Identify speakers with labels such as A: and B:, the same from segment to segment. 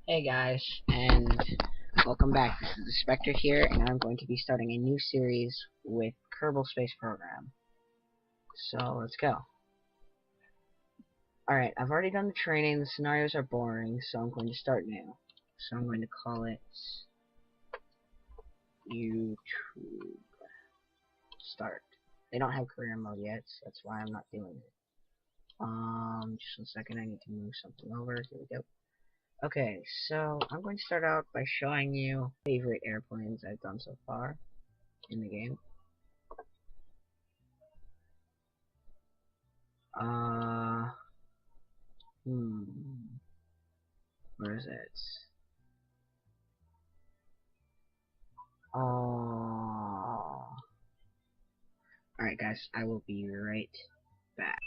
A: Hey guys, and welcome back. This is the Spectre here, and I'm going to be starting a new series with Kerbal Space Program. So, let's go. Alright, I've already done the training, the scenarios are boring, so I'm going to start new. So I'm going to call it YouTube Start. They don't have career mode yet, so that's why I'm not doing it. Just 1 second, I need to move something over. Here we go. Okay, so I'm going to start out by showing you favorite airplanes I've done so far in the game. Where is it? Alright guys, I will be right back.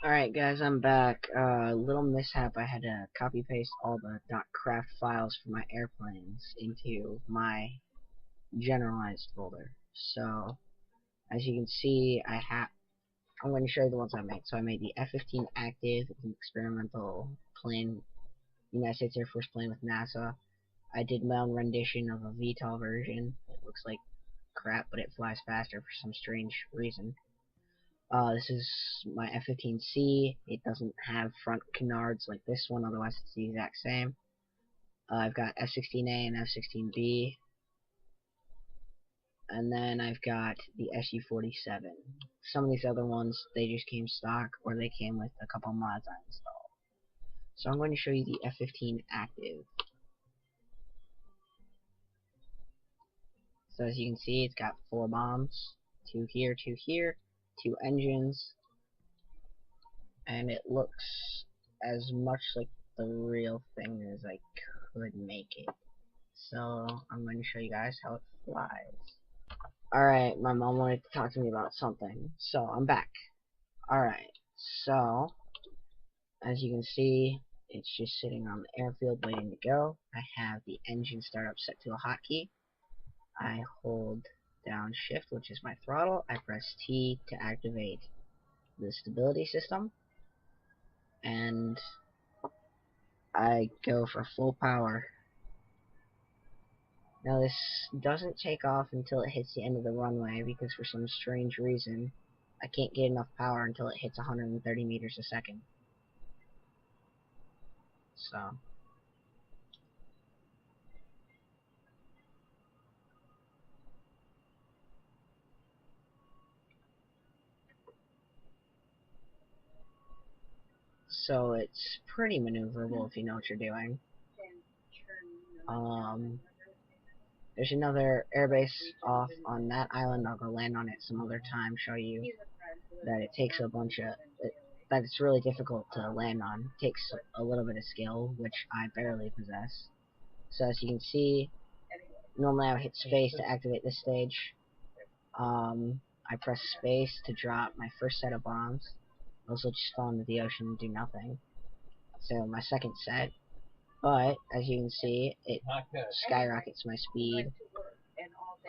A: Alright guys, I'm back. Little mishap, I had to copy paste all the .craft files for my airplanes into my generalized folder. So, as you can see, I'm going to show you the ones I made. So I made the F-15 active, it's an experimental plane, United States Air Force plane with NASA. I did my own rendition of a VTOL version. It looks like crap, but it flies faster for some strange reason. This is my F-15C. It doesn't have front canards like this one, otherwise it's the exact same. I've got F-16A and F-16B. And then I've got the Su-47. Some of these other ones, they just came stock, or they came with a couple mods I installed. So I'm going to show you the F-15 active. So as you can see, it's got 4 bombs, 2 here, 2 engines, and it looks as much like the real thing as I could make it. So I'm going to show you guys how it flies. Alright, my mom wanted to talk to me about something, so I'm back. Alright, so as you can see, it's just sitting on the airfield waiting to go. I have the engine startup set to a hotkey. I hold down shift, which is my throttle. I press T to activate the stability system, and I go for full power. Now this doesn't take off until it hits the end of the runway, because for some strange reason I can't get enough power until it hits 130 meters a second. So it's pretty maneuverable if you know what you're doing. There's another airbase off on that island. I'll go land on it some other time, show you that it takes a bunch of that it's really difficult to land on. It takes a little bit of skill, which I barely possess. So as you can see, normally I would hit space to activate this stage. I press space to drop my first set of bombs. Those will just fall into the ocean and do nothing. So my second set, but as you can see, it skyrockets my speed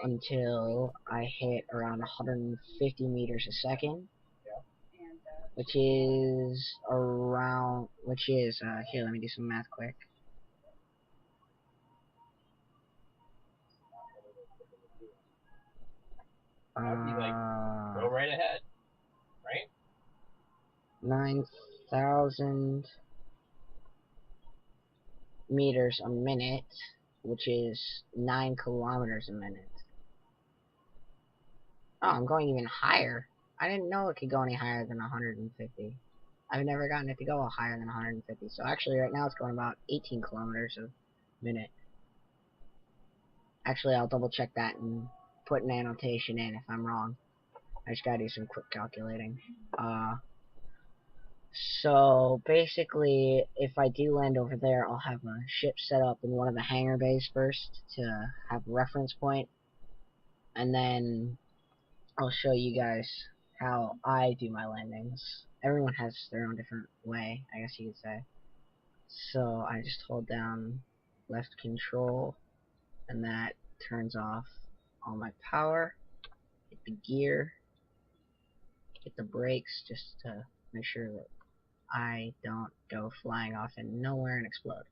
A: until I hit around 150 meters a second, which is here, let me do some math quick.
B: Go right ahead, right?
A: 9,000 meters a minute, which is 9 kilometers a minute. Oh, I'm going even higher. I didn't know it could go any higher than 150. I've never gotten it to go higher than 150. So actually right now it's going about 18 kilometers a minute. Actually, I'll double check that and put an annotation in if I'm wrong. I just gotta do some quick calculating. So basically, if I do land over there, I'll have a ship set up in one of the hangar bays first to have a reference point, and then I'll show you guys how I do my landings. Everyone has their own different way, I guess you could say. So I just hold down left control, and that turns off all my power. Hit the gear, hit the brakes just to make sure that I don't go flying off in nowhere and explode.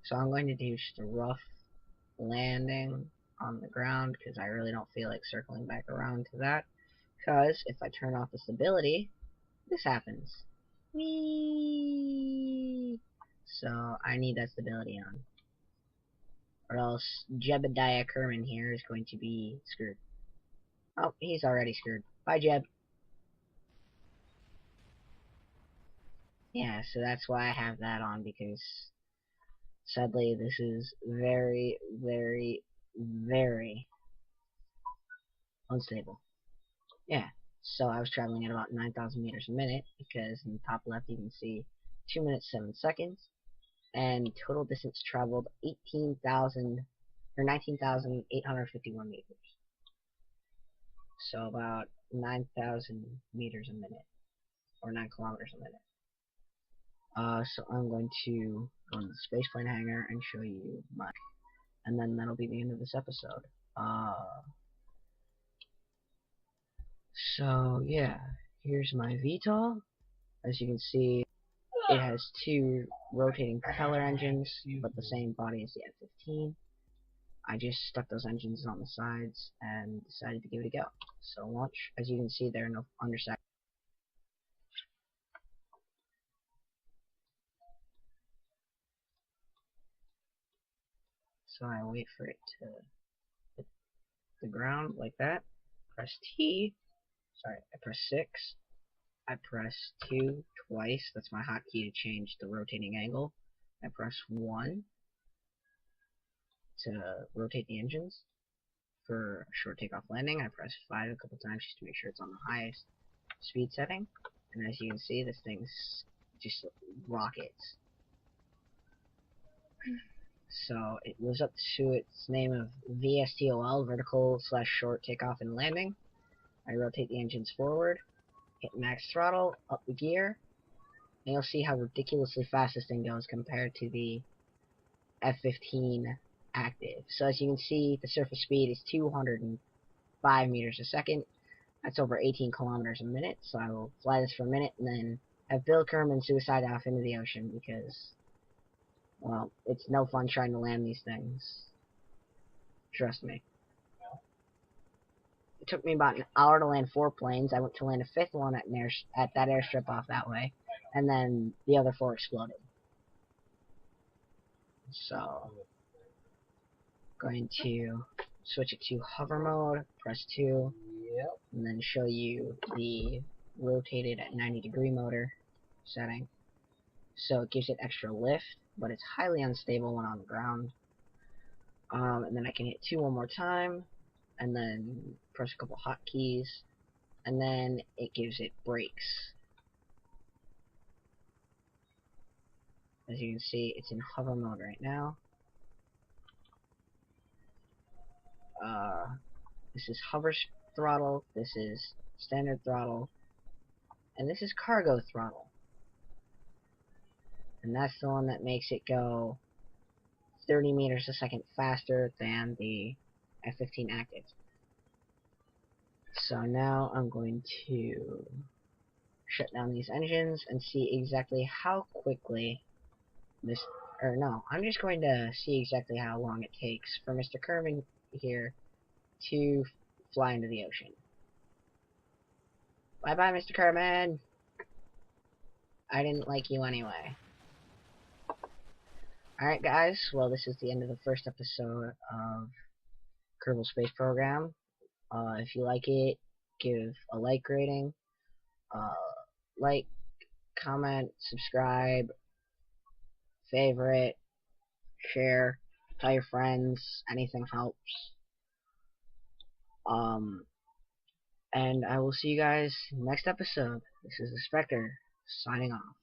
A: So I'm going to do just a rough landing on the ground because I really don't feel like circling back around to that. Because if I turn off the stability, this happens. Whee! So I need that stability on. Or else Jebediah Kerman here is going to be screwed. Oh, he's already screwed. Bye, Jeb. Yeah, so that's why I have that on, because sadly this is very, very, very unstable. Yeah, so I was traveling at about 9,000 meters a minute, because in the top left you can see 2 minutes 7 seconds, and total distance traveled 18,000 or 19,851 meters. So about 9,000 meters a minute, or 9 kilometers a minute. So I'm going to go in the spaceplane hangar and show you my, and then that'll be the end of this episode. So yeah, here's my VTOL. As you can see, it has 2 rotating propeller engines, but the same body as the F-15. I just stuck those engines on the sides and decided to give it a go. So launch. As you can see, there are no underside. So I wait for it to hit the ground like that. Press T. Sorry, I press 6. I press 2 twice. That's my hotkey to change the rotating angle. I press 1 to rotate the engines. For a short takeoff landing, I press 5 a couple times just to make sure it's on the highest speed setting. And as you can see, this thing's just rockets. So it lives up to its name of VSTOL, vertical / short takeoff and landing. I rotate the engines forward, hit max throttle, up the gear, and you'll see how ridiculously fast this thing goes compared to the F-15 active. So as you can see, the surface speed is 205 meters a second. That's over 18 kilometers a minute. So I will fly this for a minute and then have Bill Kerman suicide off into the ocean because, well, it's no fun trying to land these things. Trust me. It took me about an hour to land 4 planes. I went to land a 5th one at that airstrip off that way, and then the other 4 exploded. So, going to switch it to hover mode, press 2, and then show you the rotated at 90-degree motor setting. So it gives it extra lift, but it's highly unstable when on the ground. And then I can hit 2 one more time, and then press a couple hotkeys, and then it gives it brakes. As you can see, it's in hover mode right now. This is hover throttle, this is standard throttle, and this is cargo throttle. And that's the one that makes it go 30 meters a second faster than the F-15 active. So now I'm going to shut down these engines and see exactly how quickly this, or no, I'm just going to see exactly how long it takes for Mr. Kerman here to fly into the ocean. Bye bye, Mr. Kerman! I didn't like you anyway. Alright guys, well this is the end of the first episode of Kerbal Space Program. If you like it, give a like rating, like, comment, subscribe, favorite, share, tell your friends, anything helps. And I will see you guys next episode. This is the Spectre, signing off.